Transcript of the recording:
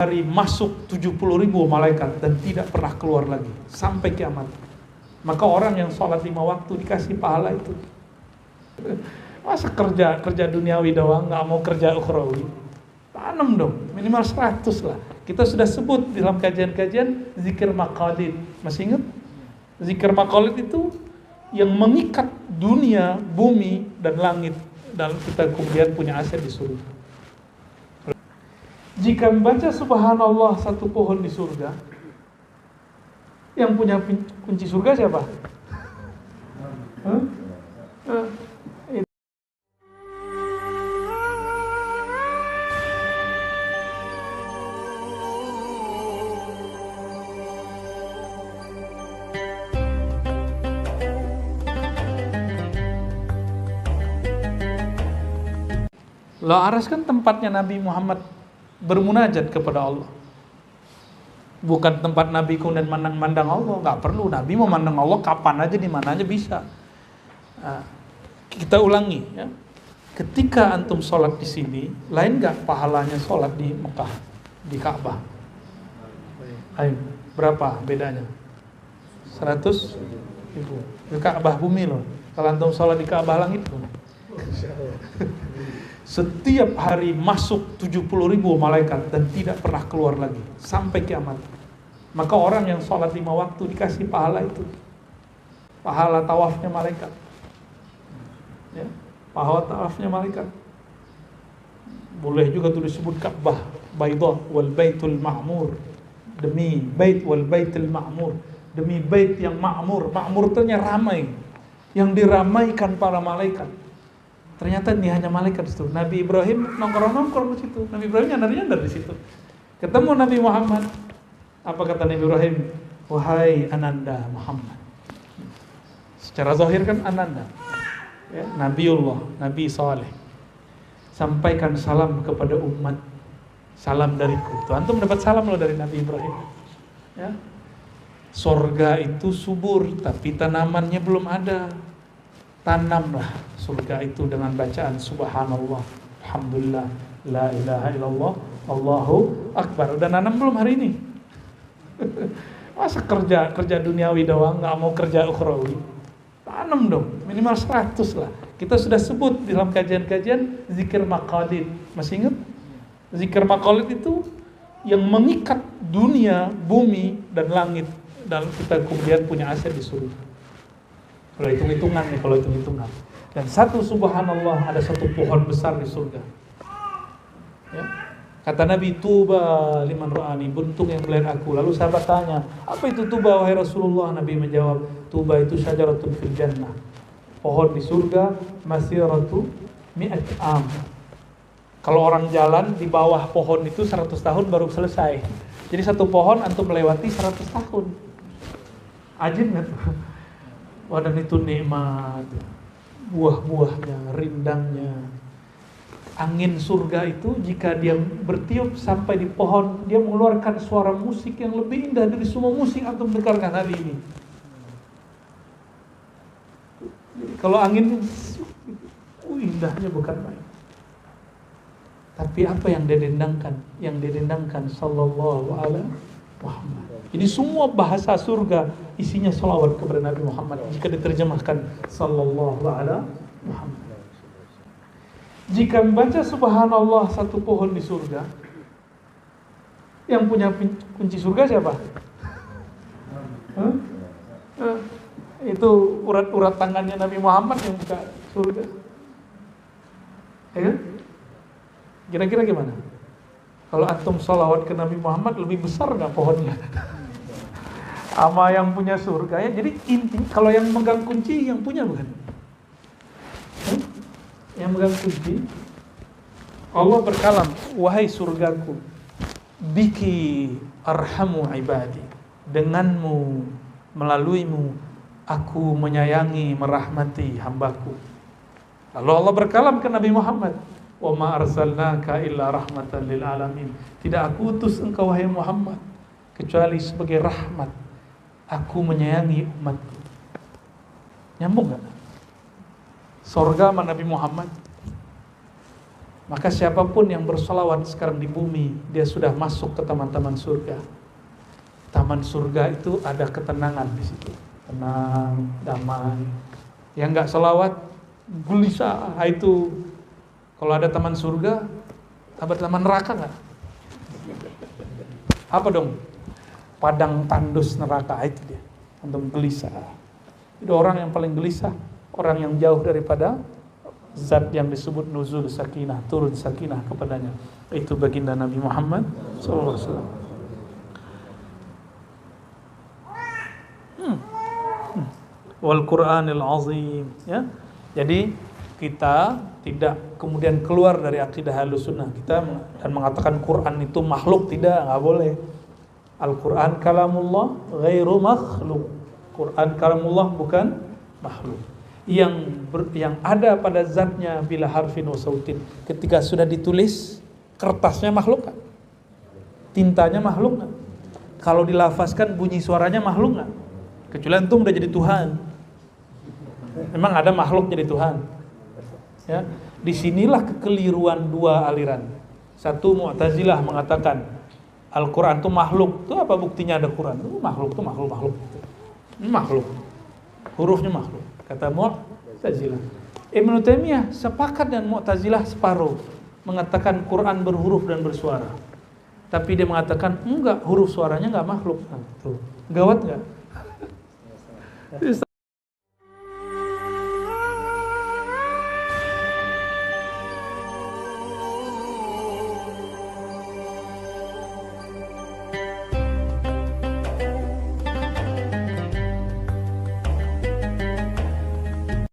hari masuk 70.000 malaikat dan tidak pernah keluar lagi sampai kiamat. Maka orang yang sholat 5 waktu dikasih pahala itu. Masa kerja duniawi doang, nggak mau kerja ukhrawi? Tanam dong, minimal 100 lah. Kita sudah sebut dalam kajian-kajian zikir maqalid. Masih ingat? Zikir maqalid itu yang mengikat dunia, bumi, dan langit. Dan kita kemudian punya aset di surga. Jika membaca subhanallah satu pohon di surga, yang punya kunci surga siapa? Aras kan tempatnya Nabi Muhammad bermunajat kepada Allah. Bukan tempat Nabi kemudian mandang Allah. Gak perlu, Nabi mau mandang Allah kapan aja, di mana aja bisa. Kita ulangi ya. Ketika antum sholat di sini, lain gak pahalanya sholat di Mekah, di Ka'bah? Ayo, berapa bedanya? 100.000. Di Ka'bah bumi loh. Kalau antum sholat di Ka'bah langit loh. Setiap hari masuk 70.000 malaikat dan tidak pernah keluar lagi sampai kiamat. Maka orang yang sholat 5 waktu dikasih pahala itu. Pahala tawafnya malaikat ya, pahala tawafnya malaikat. Boleh juga tuh disebut Ka'bah Baidah wal Baitul Ma'mur. Demi bait wal Baitul Ma'mur, demi bait yang ma'mur. Ma'mur itu ramai, yang diramaikan para malaikat. Ternyata ini hanya malaikat di situ. Nabi Ibrahim nongkrong di situ. Nabi Ibrahim nyandar di situ. Ketemu Nabi Muhammad. Apa kata Nabi Ibrahim? Wahai Ananda Muhammad. Secara zahir kan Ananda. Ya, Nabiullah, Nabi Saleh. Sampaikan salam kepada umat. Salam dariku. Tuh, antum mendapat salam loh dari Nabi Ibrahim. Ya. Sorga itu subur, tapi tanamannya belum ada. Tanamlah surga itu dengan bacaan subhanallah, alhamdulillah, la ilaha illallah, Allahu akbar. Udah nanam belum hari ini? Masa kerja duniawi doang, nggak mau kerja ukhrawi? Tanam dong, minimal 100 lah. Kita sudah sebut dalam kajian-kajian zikir maqalid. Masih ingat? Zikir maqalid itu yang mengikat dunia, bumi, dan langit. Dan kita kemudian punya aset di surga. Kalau hitung-hitungan. Dan satu subhanallah, ada satu pohon besar di surga. Ya. Kata Nabi, tuba liman ra'ani, beruntung yang melihat aku. Lalu sahabat tanya, apa itu tuba wahai Rasulullah? Nabi menjawab, tuba itu syajaratun fil jannah, pohon di surga, masiratu mi'at am. Kalau orang jalan di bawah pohon itu 100 tahun baru selesai. Jadi satu pohon antum melewati 100 tahun. Ajib nggak tuh? Wah, dan itu nikmat, buah-buahnya, rindangnya. Angin surga itu jika dia bertiup sampai di pohon, dia mengeluarkan suara musik yang lebih indah dari semua musik antum dengarkan hari ini. Jadi kalau angin indahnya bukan main. Tapi apa yang didendangkan? Yang didendangkan sallallahu alaihi Muhammad. Jadi semua bahasa surga isinya salawat kepada Nabi Muhammad jika diterjemahkan sallallahu alaihi Muhammad. Jika membaca subhanallah satu pohon di surga, yang punya kunci surga siapa? Itu urat-urat tangannya Nabi Muhammad yang buka surga. Ya? Kira-kira gimana? Kalau antum salawat ke Nabi Muhammad, lebih besar nggak pohonnya? Sama yang punya surga ya. Jadi inti, kalau yang megang kunci yang punya bukan? Yang megang kunci, Allah berkalam, wahai surgaku, biki arhamu ibadi, denganmu, melaluimu, aku menyayangi, merahmati hambaku. Lalu Allah berkalam ke Nabi Muhammad, wa ma arsalnaka illa rahmatan lil alamin. Tidak aku utus engkau wahai Muhammad kecuali sebagai rahmat. Aku menyayangi umatku. Nyambung enggak? Surga sama Nabi Muhammad. Maka siapapun yang bersolawat sekarang di bumi, dia sudah masuk ke taman-taman surga. Taman surga itu ada ketenangan di situ, tenang, damai. Yang nggak selawat, gelisah. Itu kalau ada taman surga, ada taman neraka nggak? Apa dong? Padang tandus neraka, itu dia. Untuk gelisah. Itu orang yang paling gelisah, orang yang jauh daripada zat yang disebut nuzul sakinah, turun sakinah kepadanya. Itu baginda Nabi Muhammad SAW. Wal Qur'anil azim, ya. Jadi kita tidak kemudian keluar dari akidah Ahlussunnah kita dan mengatakan Quran itu makhluk, tidak, nggak boleh. Al-Quran kalamullah ghairu makhluk. Quran kalamullah bukan makhluk. Yang ada pada zatnya bila harfin wa sautin. Ketika sudah ditulis, kertasnya makhluk kan? Tintanya makhluk kan? Kalau dilafazkan bunyi suaranya makhluk kan? Kecuali antum udah jadi Tuhan. Memang ada makhluk jadi Tuhan. Ya, disinilah kekeliruan dua aliran. Satu Mu'tazilah mengatakan Al-Quran itu makhluk. Itu apa buktinya ada Quran? Itu makhluk, itu makhluk. Ini makhluk. Hurufnya makhluk. Kata Mu'tazilah. Ibnu Taimiyah sepakat dengan Mu'tazilah separuh, mengatakan Quran berhuruf dan bersuara. Tapi dia mengatakan enggak, huruf suaranya enggak makhluk. Nah, tuh. Gawat enggak?